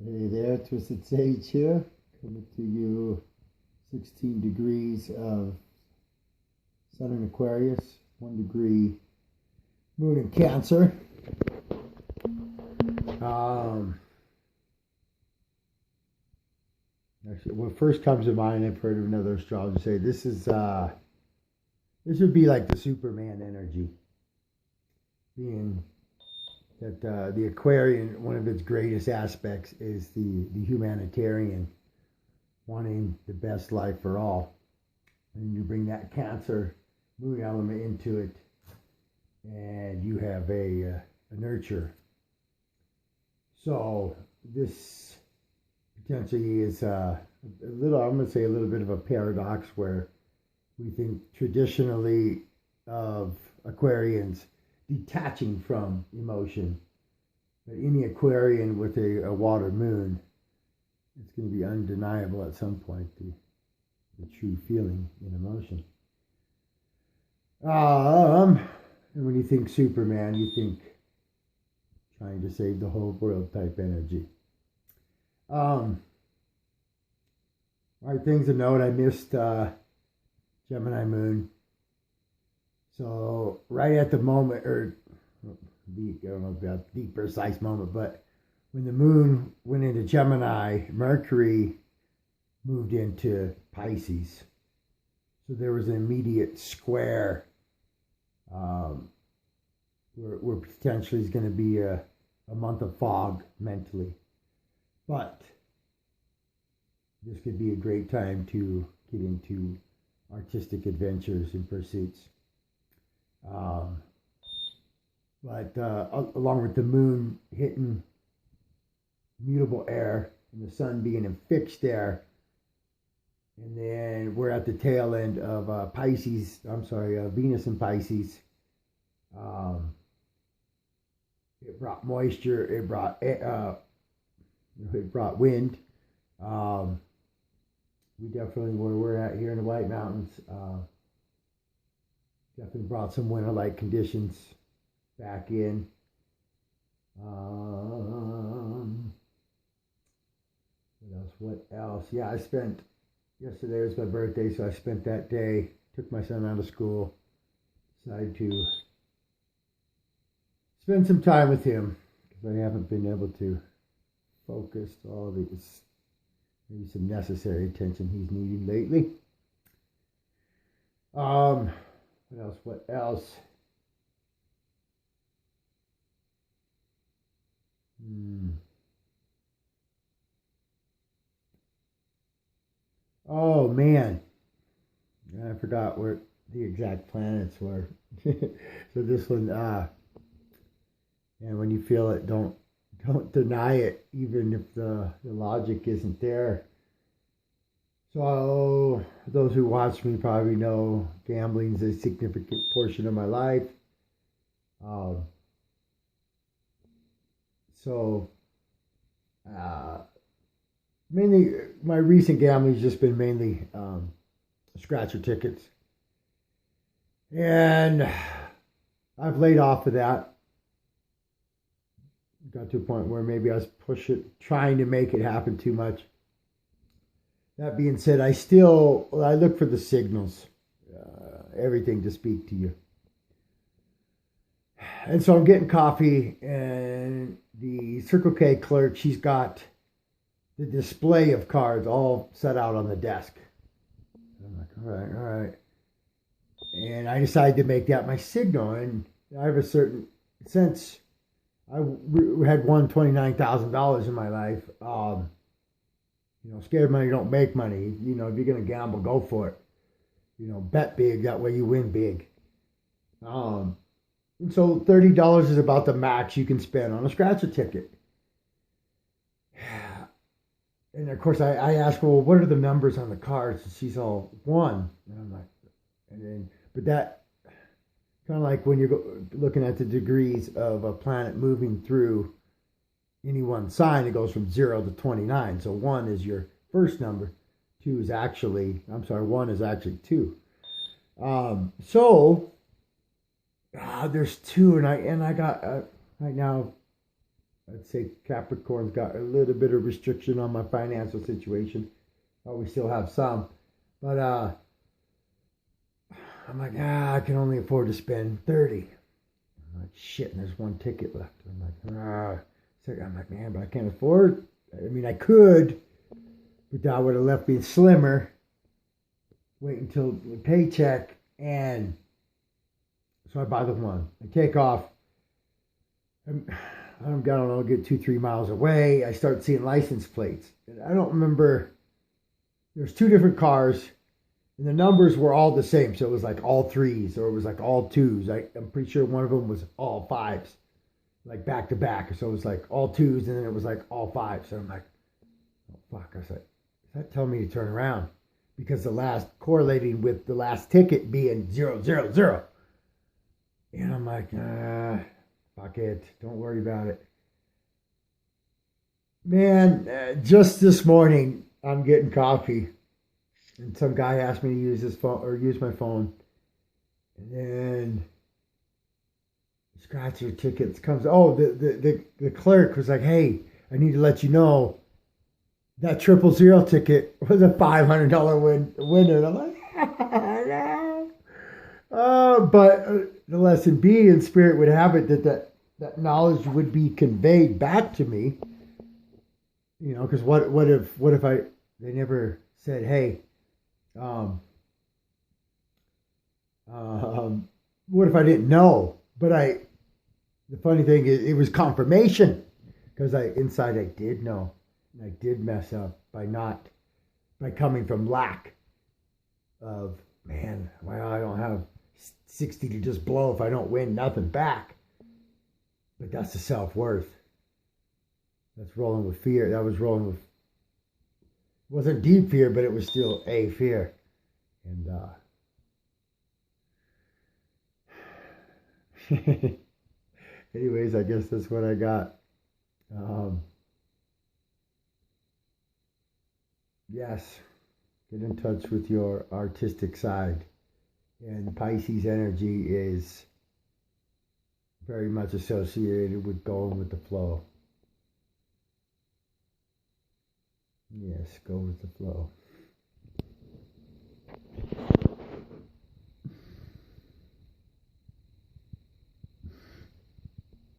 Hey there, Twisted Sage here, coming to you 16 degrees of Sun in Aquarius, 1 degree Moon in Cancer. Um, Actually, what first comes to mind, I've heard of another astrologer say this would be like the Superman energy, being that the Aquarian, one of its greatest aspects is the humanitarian, wanting the best life for all. And you bring that Cancer moon element into it, and you have a nurture. So this potentially is a little, I'm going to say a little bit of a paradox where we think traditionally of Aquarians detaching from emotion. But any Aquarian with a water moon, it's going to be undeniable at some point, the true feeling and emotion. And when you think Superman, you think trying to save the whole world type energy. All right, things to note. I missed Gemini moon. So right at the moment, or I don't know about the precise moment, but when the moon went into Gemini, Mercury moved into Pisces. So there was an immediate square where potentially is going to be a month of fog mentally. But this could be a great time to get into artistic adventures and pursuits. But along with the moon hitting mutable air and the sun being in fixed air, and then we're at the tail end of Venus in Pisces. It brought moisture. It brought wind. We definitely, where we're at here in the White Mountains, definitely brought some winter-like conditions back in. What else? Yeah, yesterday was my birthday, so I spent that day, took my son out of school, decided to spend some time with him, because I haven't been able to focus all these, maybe some necessary attention he's needing lately. What else? Oh man, I forgot where the exact planets were. So this one, and when you feel it, don't deny it, even if the logic isn't there. So those who watch me probably know gambling is a significant portion of my life. Um, so mainly my recent gambling has just been mainly scratcher tickets, and I've laid off of that. Got to a point where maybe I was trying to make it happen too much. That being said, I look for the signals, everything to speak to you. And so I'm getting coffee, and the Circle K clerk, she's got the display of cards all set out on the desk. I'm like, all right. And I decided to make that my signal. And I have a certain sense. I had won $29,000 in my life. Scared money don't make money. If you're going to gamble, go for it. Bet big. That way you win big. And so $30 is about the max you can spend on a scratcher ticket. And of course, I asked her, well, what are the numbers on the cards? And she's all 1. And I'm like, but that kind of like when you're looking at the degrees of a planet moving through any one sign, it goes from 0 to 29. So 1 is your first number. 1 is actually 2. There's 2, and I got right now I'd say Capricorn's got a little bit of restriction on my financial situation. But we still have some. But I'm like, I can only afford to spend 30. I'm like, shit, and there's one ticket left. I'm like, I'm like, man, but I can't afford. I mean, I could, but that would have left me slimmer. Wait until the paycheck, and so I buy the one. I take off. I don't know, get 2-3 miles away. I start seeing license plates. And I don't remember. There's 2 different cars, and the numbers were all the same. So it was like all 3s, or it was like all 2s. I'm pretty sure one of them was all 5s, like back to back. So it was like all 2s, and then it was like all 5s. So I'm like, oh fuck! I was like, is that telling me to turn around? Because the last correlating with the last ticket being 000. And I'm like, fuck it. Don't worry about it. Man, just this morning, I'm getting coffee. And some guy asked me to use his phone or use my phone. And then scratch your tickets comes. Oh, the clerk was like, hey, I need to let you know that 000 ticket was a $500 winner. And I'm like, no. But the lesson B in spirit would have it that knowledge would be conveyed back to me. You know, because what if they never said, hey, what if I didn't know? But the funny thing is, it was confirmation, because inside I did know. I did mess up by coming from lack of, man, well, I don't have 60 to just blow if I don't win nothing back. But that's the self-worth. That's rolling with fear. That was rolling with, wasn't deep fear, but it was still a fear. And anyways, I guess that's what I got. Yes, get in touch with your artistic side. And Pisces energy is very much associated with going with the flow. Yes, go with the flow.